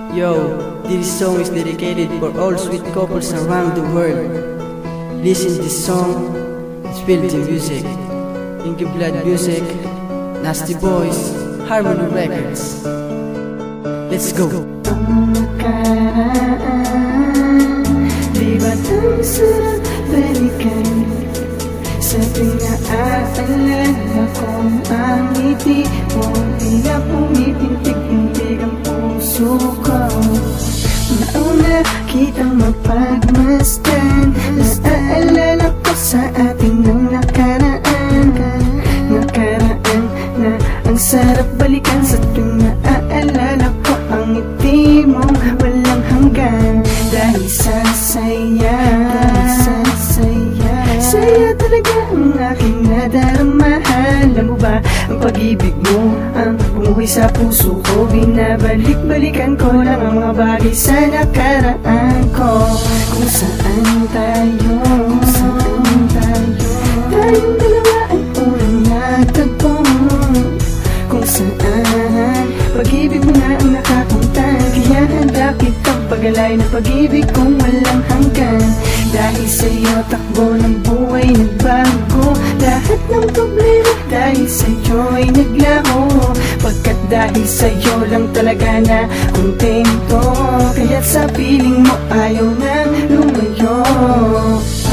Yo, this song is dedicated for all sweet couples around the world. Listen to this song, it's feel the music. Pinky Blood Music, Nasty Boys, Harmony Records. Let's go! Ang nakaraan, di ba't ang sarap balikan? Sa pinaalala kong ang ngiti mo, tila pumipintig-pintig ang puso ko. Nauna kitang mapagmasdan, naaalala ko sa ating nang nakaraan. Nakaraan na ang sarap balikan, sa tuwing naaalala ko ang ngiti mong walang hanggan. Dahil sa saya, saya talaga ang aking nadarama. Alam mo ba, ang pag-ibig mo ang bumuhay sa puso ko. Binabalik-balikan ko lang ang mga bagay sa nakaraan ko. Kung saan tayo, tayong dalawa ay unang nagtagpo. Kung saan pag-ibig mo na ang nakakamtan, kaya handa kitang pagalay ng pag-ibig kong walang hanggan. Dahil sa'yo takbo ng buhay nagbago, lahat ng problema dahil sa'yo ay naglaho. Pagkat dahil sa'yo lang talaga na kontento, kaya't sa piling mo ayaw nang lumayo.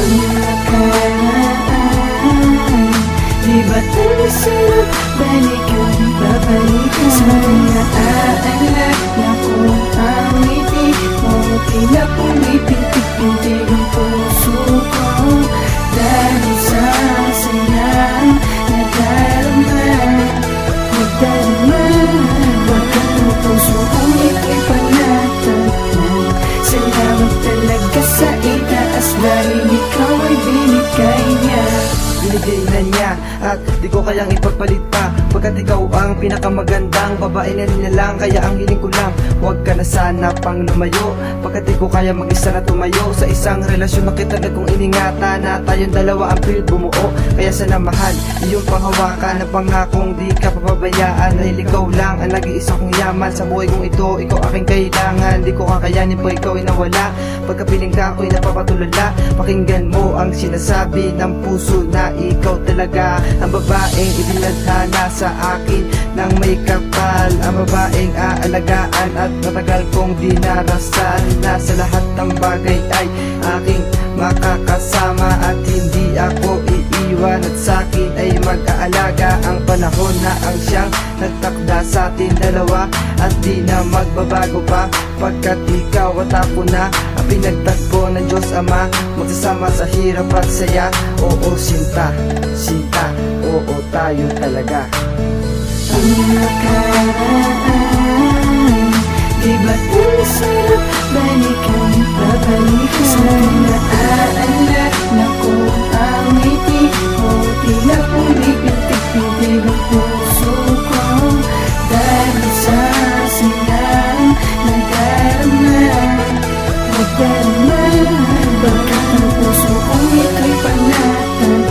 Ang nakaraan, di ba't ang sarap balikan, babalikan? Sa naaalala ko ang ngiti mo, tila pumipintig-pintig ang puso ko. Dahil sa sayang nadarama, bakit ang puso kong ito'y panatagnan? Salamat talaga sa itaas dahil ikaw ay binigay niya. Binigay na niya at di ko kayang ipagpalit pa, pagkat ikaw ang pinakamagandang babae na nilalang. Kaya ang hiling ko lang, huwag ka na sana pang lumayo, pagkat di ko kaya mag-isa na tumayo sa isang relasyon na kitagal kong iningatan, na tayong dalawa ang pilit bumuo. Kaya sana mahal, iyong panghawakan na pangakong di ka papabayaan, dahil ikaw lang ang nag-iisa kong yaman sa buhay kong ito. Ikaw aking kailangan, di ko kakayanin pa ikaw ay nawala. Pagkapiling ka ako'y napapatulala, pakinggan mo ang sinasabi ng puso na ikaw talaga ang babaeng ibinadhana sa akin ng may kapal, ang babaeng aalagaan at matagal kong dinarasal, na sa lahat ng bagay ay aking makakasama at hindi ako iiwan, at sa akin ay mag-aalaga. Ang panahon na ang siyang nagtakda sa atin dalawa, at di na magbabago pa, pagkat ikaw at ako na ang pinagtagpo ng Diyos Ama, magsasama sa hirap at saya. Oo, sinta, oo tayo talaga. Ang nakaraan, di ba't ang sarap balikan, babalikan? Sa naaalala ko ang ngiti mo, tila pumipintig-pintig ang puso ko. Dahil sa sayang nadarama, bakit ang puso kong ito'y panatagnan?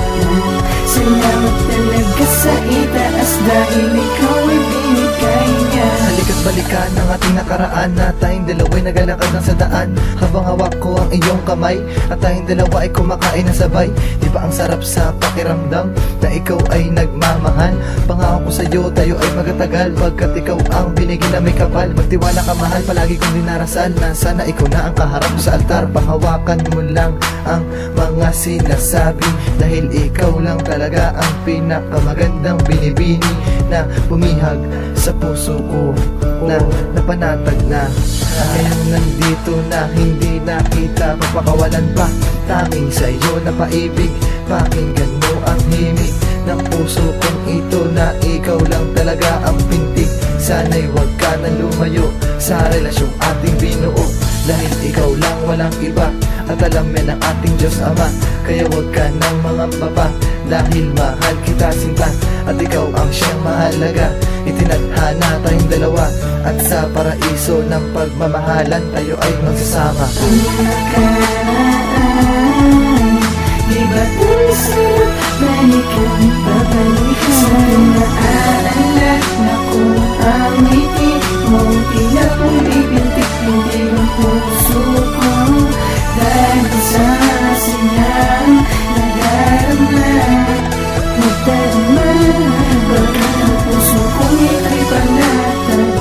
Salamat talaga sa itaas dahil ikaw ay binigay niya. Halika't balikan ang ating nakaraan, na tayong dalawa'y nagalakad ng sa daan, habang hawak ko ang iyong kamay, at tayong dalawa ay kumakain na sabay. Di ba ang sarap sa pakiramdam na ikaw ay nagmamahal? Pangako ko sa'yo, tayo ay magatagal, pagkat ikaw ang binigyan na may kapal. Magtiwala ka mahal, palagi kong dinarasal, na sana ikaw na ang kaharap sa altar. Panghawakan mo lang ang mga sinasabi, dahil ikaw lang talaga ang pinakamagandang binibini, na bumihag sa puso ko, na napanatag na. Ngayon nandito na, hindi na kita mapakawalan pa. Tanging sa iyo na paibig, pakinggan mo ang himig ng puso kong ito, na ikaw lang talaga ang pintig. Sana'y huwag ka na lumayo sa relasyong ating binuo, dahil ikaw lang walang iba, at alam yan ang ating Diyos Ama. Kaya huwag ka nang mangamba pa, dahil mahal kita sinta, at ikaw ang siyang mahalaga. Itinadhana tayong dalawa, at sa paraiso ng pagmamahalan tayo ay magsasama. Ang nakaraan, di ba't ang sarap balikan, babalikan? Sa naaalala ko ang ngiti mo, tila pumipintig pintig ang puso ko. Dahil sa siyang nadarama, magdarama. Pagkat ang puso kong ito'y panatagnan.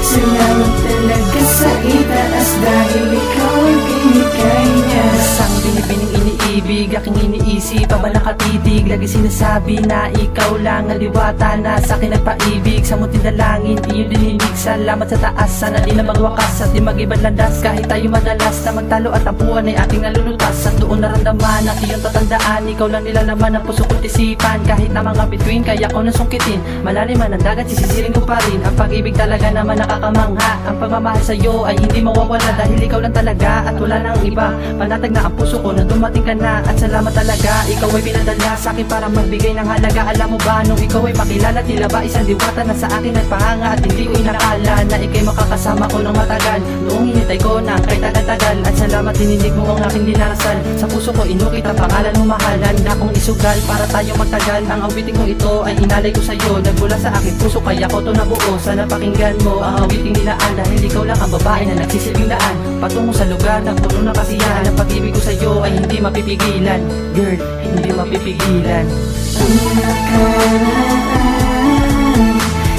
Salamat talaga sa itaas dahil ikaw ay binigay niya. Isang binibining iniibig, aking iniisip, habang nakatitig. Lagi sinasabi na ikaw lang ang liwata na sa akin nagpaibig. Sa munting dalangin, iyong dininig. Salamat sa taas, sana di na magwakas at di mag-ibang landas. Kahit tayo madalas na magtalo at tampuan ay ating nalulutas. At doon naramdaman at iyong tatandaan, ikaw lang nilalaman ang puso ko't isipan. Kahit na mga bituin, kaya ko nang sungkitin. Malalim man ang dagat, sisisiling ko pa rin. Ang pag-ibig talaga naman nakakamangha. Ang pagmamahal sa'yo ay hindi mawawala dahil ikaw lang talaga at wala nang iba. Panatag na ang puso ko na dumating ka na. At salamat talaga, ikaw ay pinadala sa akin para magbigay ng halaga. Alam mo ba, nung ikaw ay makilala, tila ba isang diwata na sa akin nagpahanga. At hindi ko inakala na ikay makakasama ko ng matagal. Noong hinitay ko na kay tagal-tagal. At salamat dininig mo ang aking dinarasal. Sa puso ko inukit ang pangalan mo mahalan. Na kong isugal para tayo magtagal. Ang awiting ko ito ay inalay ko sa'yo. Nagmula sa aking puso kaya ko to nabuo. Sana pakinggan mo ang awiting nilaan. Dahil ikaw lang ang babae na nagsisilbing daan patungo sa lugar na puno ng kasiyahan. Ang pag-ibig ko sa'yo ay hindi mapipigilan. Girl, hindi mapipigilan. Ang nakaraan,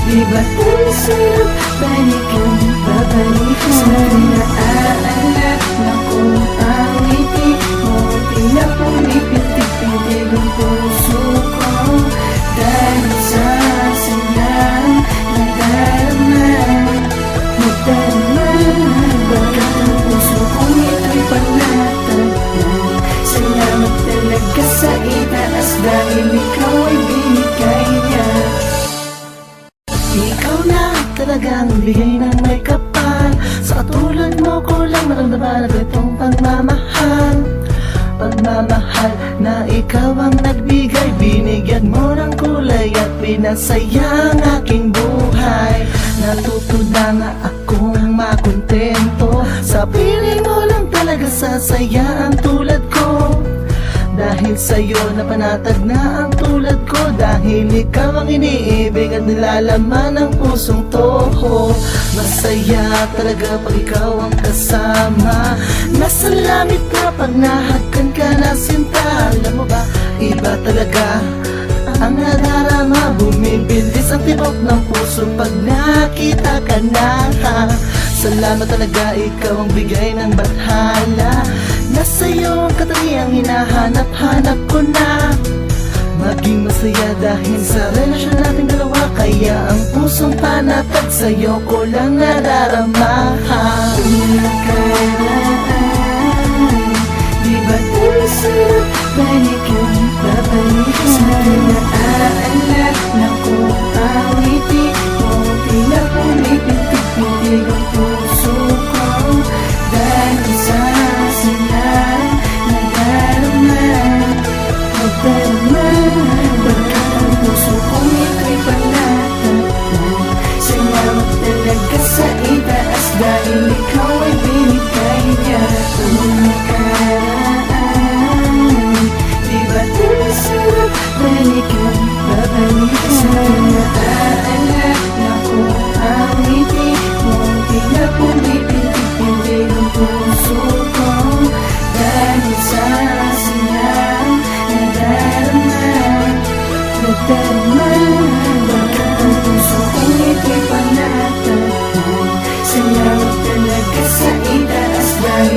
di ba tayo sarap balikan, babalikan? Sa naaalala na kung ang ngiti mo pinapulipitig-pitig ang puso ko. Dahil sa sanyang nadarama, magdarama. Bakit ang puso kong ito'y panatagnan? Salamat talaga sa itaas dahil ikaw ay binigay niya. Ikaw na talagang bigay ng may kapal. Sa katulad mo ko lang naramdaman at itong pagmamahal. Pagmamahal na ikaw ang nagbigay. Binigyan mo ng kulay at pinasaya ang aking buhay. Natuto na nga akong makontento. Sa piling mo lang talaga sasaya ang tulad ko. Dahil sa'yo napanatag na ang tulad ko. Dahil ikaw ang iniibig at nilalaman ng pusong toho. Masaya talaga pag ikaw ang kasama. Nasa langit na pag nahagkan ka na sinta. Alam mo ba, iba talaga ang nadarama. Bumibilis ang tibok ng puso pag nakita ka na. Salamat talaga, ikaw ang bigay ng bathala. Nasa iyo ang kataliang hinahanap-hanap ko na. Maging masaya dahil sa relasyon nating dalawa. Kaya ang pusong panatag sa'yo ko lang nadarama. Ang nakaraan, di ba tayo sarap balikan, babalikan? Sa naaalala na kung ang ngiti mo pinapulipitig-pitig ang puso ko. Dahil sa sanyang nadarama, magdarama. Bakit ang puso kong ito'y panatagnan? Salamat talaga sa itaas dahil ikaw ay binigay niya. Ang nakaraan, di ba tayo sarap balikan, babalikan? Sa naaalala na kung ang ngiti mo pinapulipitig-pitig ang puso ko. Dahil sa sanyang nadarama, nagdarama. Bakit ang puso kong ito'y panatagnan? Salamat talaga sa itaas dahil